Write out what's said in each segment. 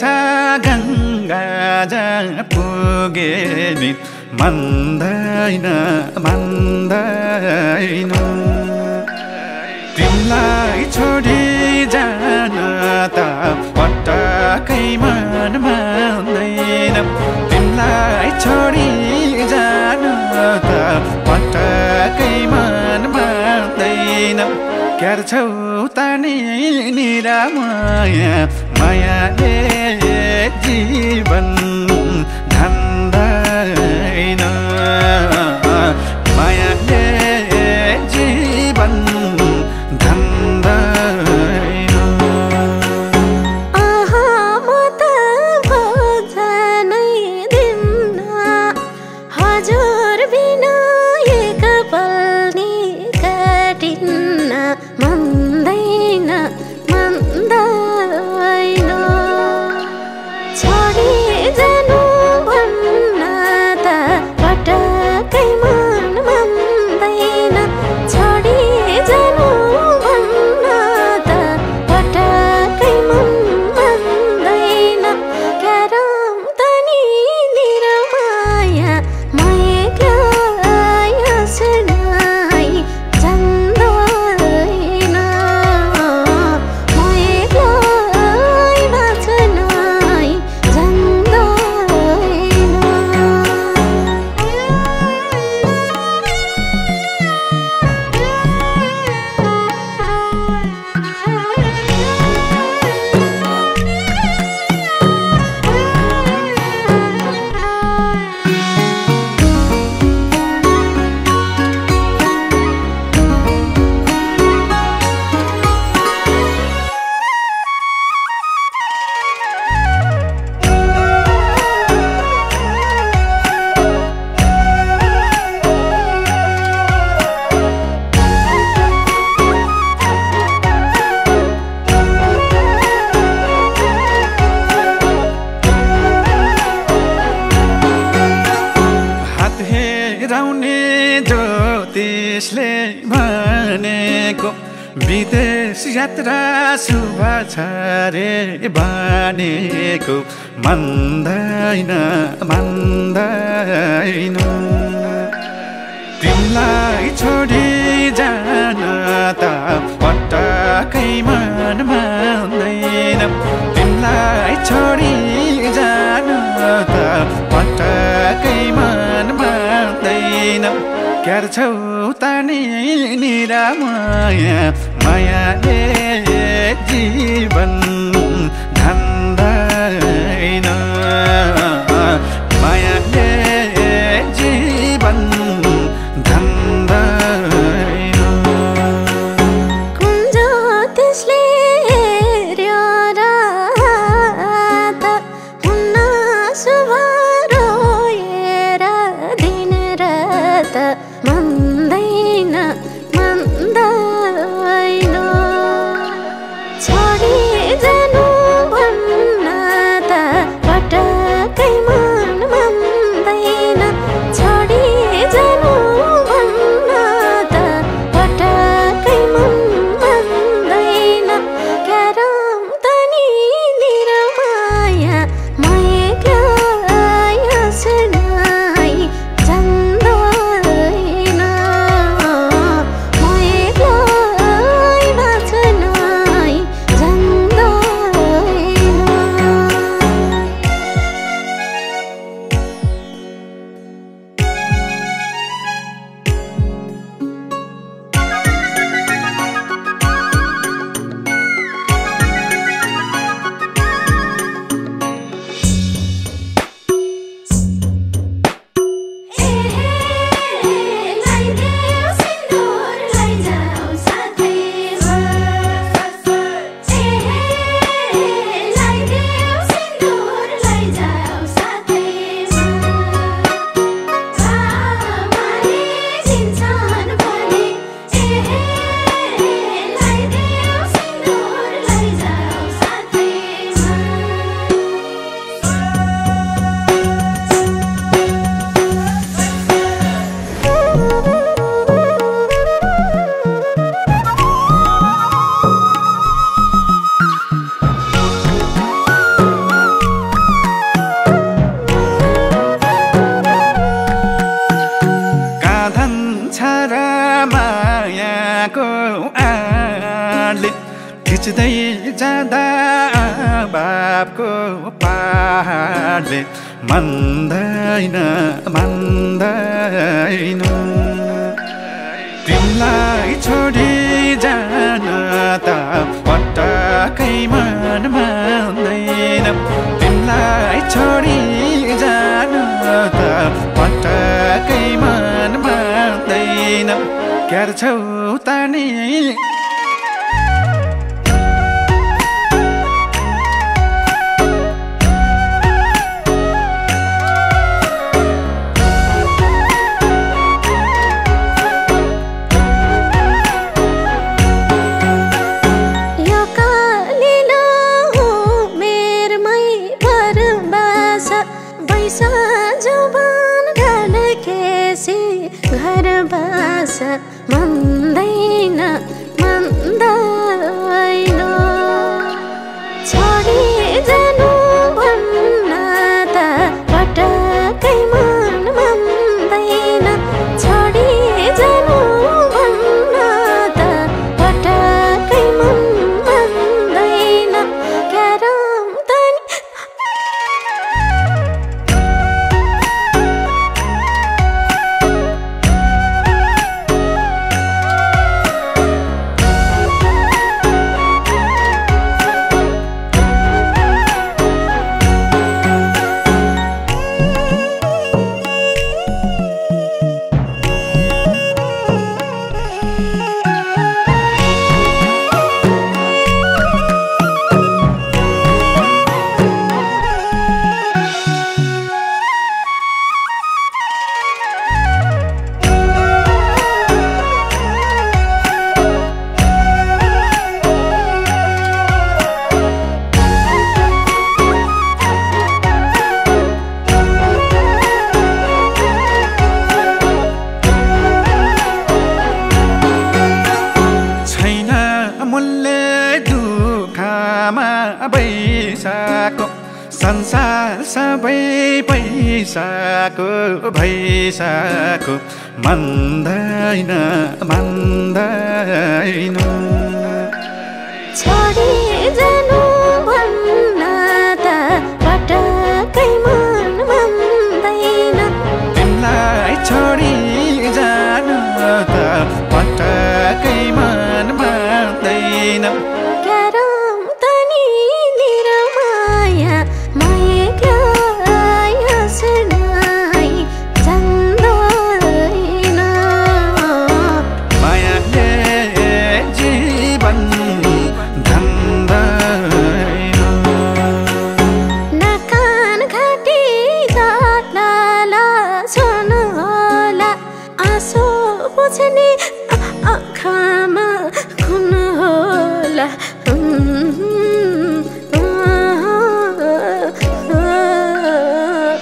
गङ्गा जहाँ पुगे नि मान्दैन मान्दैन तिमीलाई छोडी जान त पटक्कै मन मान्दैन तिमीलाई छोडी जान त पटक्कै मन मान्दैन क्यार छौ तानी निरा माया मायाले जीवन धान्दैन मायाले जीवन धान्दैन आहा म त भोजनै दिन्न हजुर बिना एक पल नि काटिन्न मान्दैन मान्दैन छोडी जानु भन्न त पटक्कै मन मान्दैन छोडी जानु भन्न त पटक्कै मन मान्दैन क्यारम त नि निरमाया म एक्लै हाँस्नै जान्दैन म एक्लै बाँच्नै हेराउने ज्योतिषले भनेको विदेश यात्रा शुभ छ रे भनेको मान्दैन मान्दैन तिमीलाई छोडी जान त पटक्कै मन मान्दैन तिमीलाई छोडी जान त पटक्कै मन मान्दैन क्यार छौ तानी निरा माया मायाले जीवन धान्दैन मायाले जीवन धान्दैन कुन ज्योतिषले हेर्यो रात हुन्न शुभ रोएर दिन रात मान्दैन मान्दैन छोडी बिच्दै जाँदा बाबको पाहाडले मान्दैन मान्दैन तिमीलाई छोडी जान त पटक्कै मन मान्दैन तिमीलाई छोडी जान त पटक्कै मन मान्दैन क्या छौ त नि घर बास मन्दैन मन्दैन छोडी जानु भन्न त पटक्कै मन मान्दैन छोडी जानु भन्न त पटक्कै मन मान्दैन क्यारम तनी बैसाको संसार सबै पैसाको भैसाको मान्दैन मान्दैन छोडी जानु भन्न त पटक्कै मन मान्दैन तिमीलाई छोडी जानु त पटक्कै मन मान्दैन आँखामा खुन होला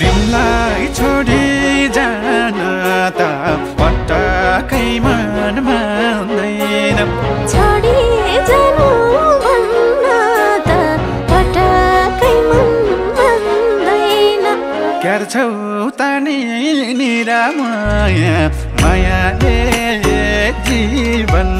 तिमीलाई छोडी जान त पटक्कै मन मान्दैन छोडी जानु भन्न त पटक्कै मन मान्दैन क्या छौ त नि निरामया मायाले जीवन